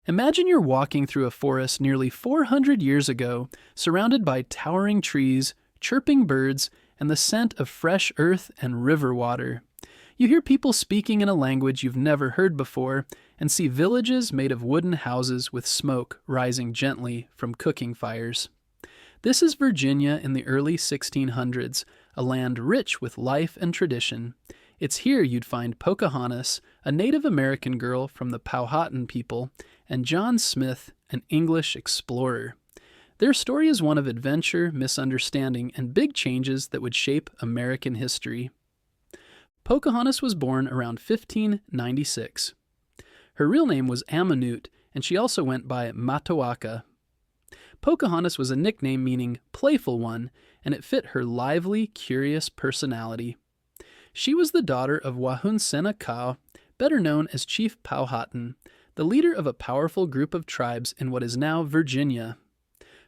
Imagine you're walking through a forest nearly 400 years ago, surrounded by towering trees, chirping birds, and the scent of fresh earth and river water. You hear people speaking in a language you've never heard before, and see villages made of wooden houses with smoke rising gently from cooking fires. This is Virginia in the early 1600s, a land rich with life and tradition. It's here you'd find Pocahontas, a Native American girl from the Powhatan people, and John Smith, an English explorer. Their story is one of adventure, misunderstanding, and big changes that would shape American history. Pocahontas was born around 1596. Her real name was Amanute, and she also went by Matawaka. Pocahontas was a nickname meaning playful one, and it fit her lively, curious personality. She was the daughter of Wahunsenakau, better known as Chief Powhatan, the leader of a powerful group of tribes in what is now Virginia.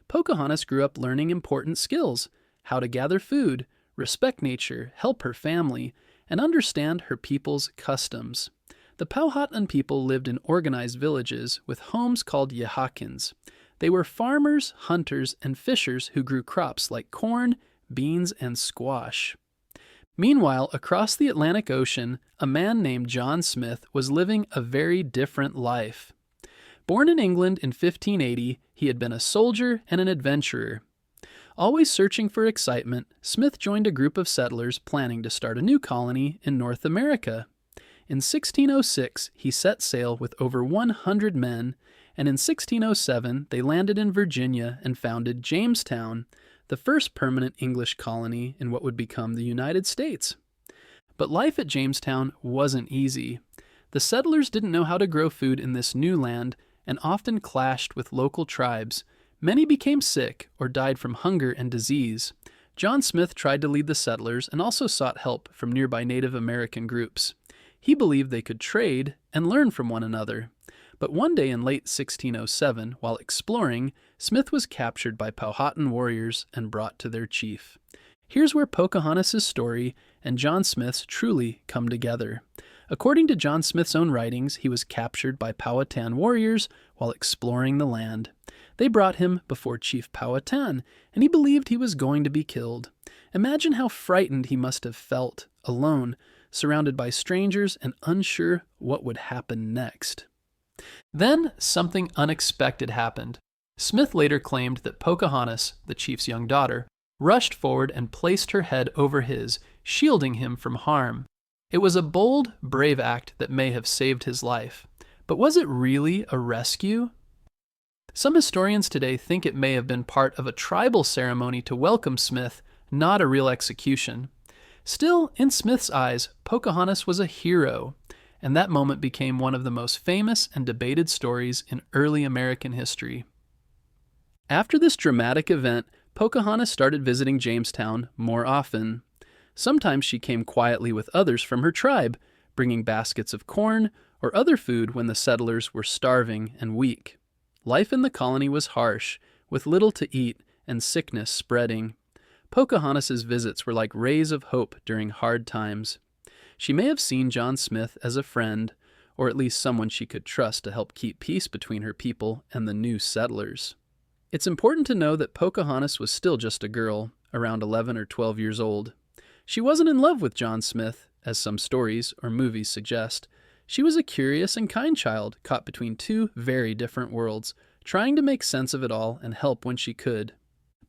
Pocahontas grew up learning important skills: how to gather food, respect nature, help her family, and understand her people's customs. The Powhatan people lived in organized villages with homes called Yehakins. They were farmers, hunters, and fishers who grew crops like corn, beans, and squash. Meanwhile, across the Atlantic Ocean, a man named John Smith was living a very different life. Born in England in 1580, he had been a soldier and an adventurer. Always searching for excitement, Smith joined a group of settlers planning to start a new colony in North America. In 1606, he set sail with over 100 men, and in 1607 they landed in Virginia and founded Jamestown, the first permanent English colony in what would become the United States. But life at Jamestown wasn't easy. The settlers didn't know how to grow food in this new land and often clashed with local tribes. Many became sick or died from hunger and disease. John Smith tried to lead the settlers and also sought help from nearby Native American groups. He believed they could trade and learn from one another. But one day in late 1607, while exploring, Smith was captured by Powhatan warriors and brought to their chief. Here's where Pocahontas' story and John Smith's truly come together. According to John Smith's own writings, he was captured by Powhatan warriors while exploring the land. They brought him before Chief Powhatan, and he believed he was going to be killed. Imagine how frightened he must have felt, alone, surrounded by strangers and unsure what would happen next. Then something unexpected happened. Smith later claimed that Pocahontas, the chief's young daughter, rushed forward and placed her head over his, shielding him from harm. It was a bold, brave act that may have saved his life. But was it really a rescue? Some historians today think it may have been part of a tribal ceremony to welcome Smith, not a real execution. Still, in Smith's eyes, Pocahontas was a hero, and that moment became one of the most famous and debated stories in early American history. After this dramatic event, Pocahontas started visiting Jamestown more often. Sometimes she came quietly with others from her tribe, bringing baskets of corn or other food when the settlers were starving and weak. Life in the colony was harsh, with little to eat and sickness spreading. Pocahontas' visits were like rays of hope during hard times. She may have seen John Smith as a friend, or at least someone she could trust to help keep peace between her people and the new settlers. It's important to know that Pocahontas was still just a girl, around 11 or 12 years old. She wasn't in love with John Smith, as some stories or movies suggest. She was a curious and kind child caught between two very different worlds, trying to make sense of it all and help when she could.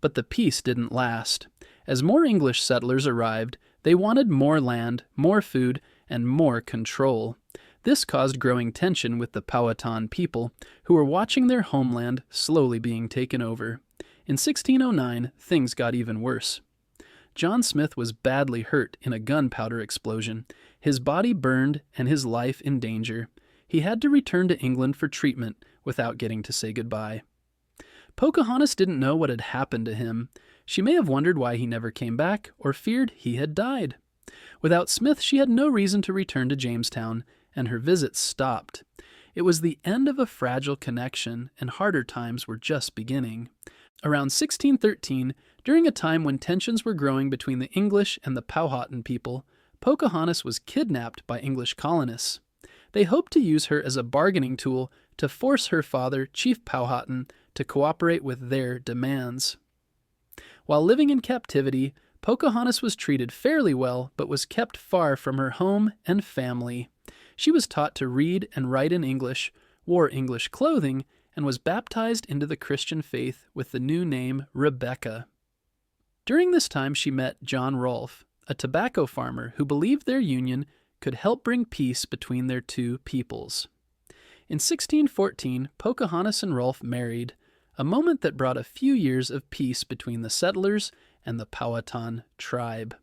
But the peace didn't last. As more English settlers arrived, they wanted more land, more food, and more control. This caused growing tension with the Powhatan people, who were watching their homeland slowly being taken over. In 1609, things got even worse. John Smith was badly hurt in a gunpowder explosion. His body burned and his life in danger. He had to return to England for treatment without getting to say goodbye. Pocahontas didn't know what had happened to him. She may have wondered why he never came back or feared he had died. Without Smith, she had no reason to return to Jamestown, and her visits stopped. It was the end of a fragile connection, and harder times were just beginning. Around 1613, during a time when tensions were growing between the English and the Powhatan people, Pocahontas was kidnapped by English colonists. They hoped to use her as a bargaining tool to force her father, Chief Powhatan, to cooperate with their demands. While living in captivity, Pocahontas was treated fairly well, but was kept far from her home and family. She was taught to read and write in English, wore English clothing, and was baptized into the Christian faith with the new name Rebecca. During this time she met John Rolfe, a tobacco farmer who believed their union could help bring peace between their two peoples. In 1614, Pocahontas and Rolfe married, a moment that brought a few years of peace between the settlers and the Powhatan tribe.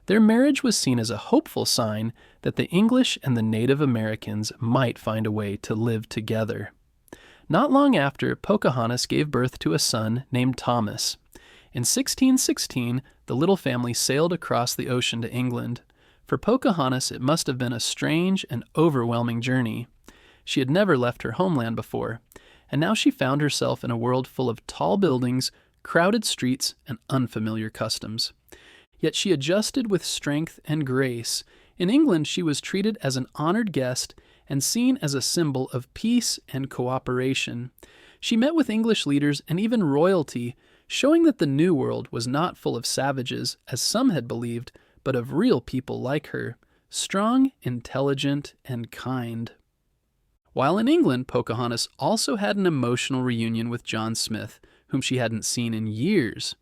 Their marriage was seen as a hopeful sign that the English and the Native Americans might find a way to live together. Not long after, Pocahontas gave birth to a son named Thomas. In 1616, the little family sailed across the ocean to England. For Pocahontas, it must have been a strange and overwhelming journey. She had never left her homeland before, and now she found herself in a world full of tall buildings, crowded streets, and unfamiliar customs. Yet she adjusted with strength and grace. In England, she was treated as an honored guest and seen as a symbol of peace and cooperation. She met with English leaders and even royalty, showing that the New World was not full of savages, as some had believed, but of real people like her, strong, intelligent, and kind. While in England, Pocahontas also had an emotional reunion with John Smith, whom she hadn't seen in years.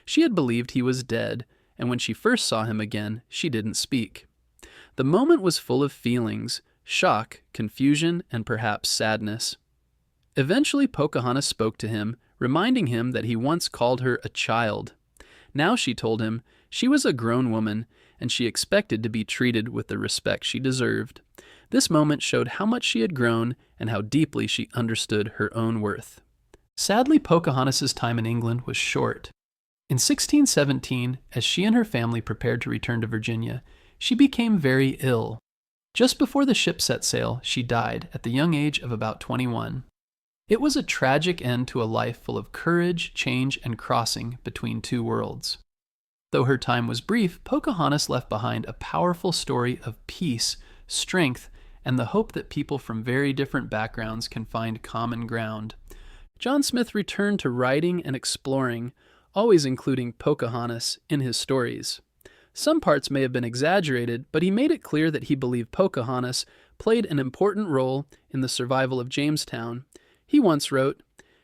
She had believed he was dead, and when she first saw him again, she didn't speak. The moment was full of feelings: shock, confusion, and perhaps sadness. Eventually, Pocahontas spoke to him, reminding him that he once called her a child. Now, she told him, she was a grown woman, and she expected to be treated with the respect she deserved. This moment showed how much she had grown and how deeply she understood her own worth. Sadly, Pocahontas' time in England was short. In 1617, as she and her family prepared to return to Virginia, she became very ill. Just before the ship set sail, she died at the young age of about 21. It was a tragic end to a life full of courage, change, and crossing between two worlds. Though her time was brief, Pocahontas left behind a powerful story of peace, strength, and the hope that people from very different backgrounds can find common ground. John Smith returned to writing and exploring, always including Pocahontas in his stories. Some parts may have been exaggerated, but he made it clear that he believed Pocahontas played an important role in the survival of Jamestown. He once wrote,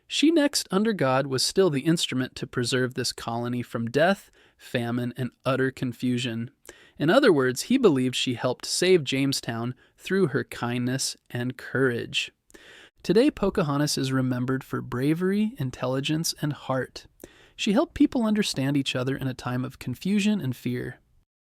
"She next under God was still the instrument to preserve this colony from death, famine, and utter confusion." In other words, he believed she helped save Jamestown through her kindness and courage. Today, Pocahontas is remembered for bravery, intelligence, and heart. She helped people understand each other in a time of confusion and fear.